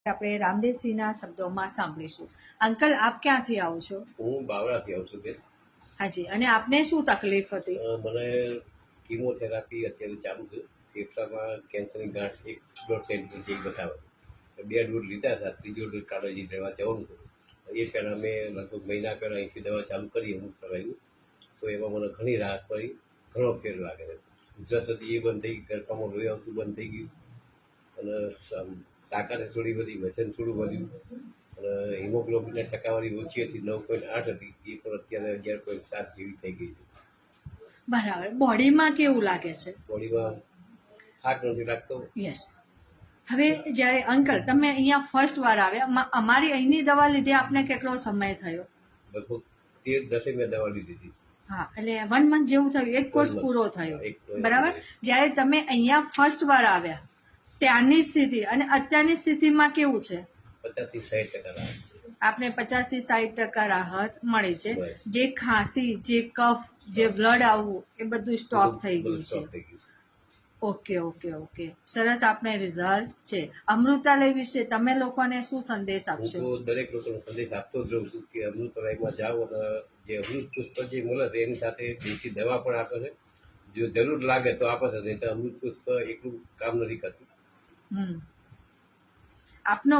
આપણે રામદેવસિંહના શબ્દોમાં સાંભળીશું. અંકલ, આપ ક્યાંથી આવો છો? હું બાવળાથી આવું છું બેન. હાજી, અને આપને શું તકલીફ હતી? મને કીમોથેરાપી અત્યારે ચાલુ છે. ફેફસામાં કેન્સરની ગાંઠ 1.5 સેન્ટીમીટર બતાવે. 2 ડોઝ લીધા હતા, ત્રીજો ડોઝ કાલે જે દવા જવાનું હતું. એ પહેલાં મેં લગભગ મહિના પહેલાં અહીંથી દવા ચાલુ કરી, અમુક કરાવ્યું તો એમાં મને ઘણી રાહત પડી, ઘણો ફેર લાગે છે. ઉધરસ હતી એ બંધ થઈ ગઈ, ગળકામાં લોહી આવતું બંધ થઈ ગયું, અને તાકાત થોડી વધી, વજન થોડું વધ્યું, અને હિમોગ્લોબિનની ટકાવારી ઓછી હતી, 9.8 હતી, એ પણ અત્યારે 11.7 જેવી થઈ ગઈ છે. બરાબર. બોડીમાં કેવું લાગે છે? બોડીમાં થાક નથી લાગતો. યસ. હવે જ્યારે અંકલ તમે અહીંયા ફર્સ્ટ વાર આવ્યા, અમારી અહીંની દવા લીધે આપને કેટલો સમય થયો? લગભગ 13-10 મેં દવા લીધી હતી. હા, એટલે 1 મંથ જેવું થયું, એક કોર્સ પૂરો થયો. બરાબર. જ્યારે તમે અહીંયા ફર્સ્ટ વાર આવ્યા ત્યારની સ્થિતિ અને અત્યારની સ્થિતિમાં કેવું છે? 50 થી 60% રાહત છે. આપણે 50 થી 60% રાહત મળી છે. જે ખાંસી, જે કફ, જે બ્લડ આવવું એ બધું સ્ટોપ થઈ ગયું છે. ઓકે ઓકે ઓકે, સરસ. આપણે રિઝલ્ટ છે. અમૃતાલય વિશે તમે લોકોને શું સંદેશ આપશો? હું તો દરેક લોકોને સંદેશ આપતો જ રહું છું કે અમૃતાલયમાં જાઓ અને જે અમૃત પુષ્પ જે મળે છે એની સાથે દેશી દવા પણ આપે છે. જો જરૂર લાગે તો આપે છે, નહીં તો અમૃત પુષ્પ એટલું કામ નથી કરતું. આપનો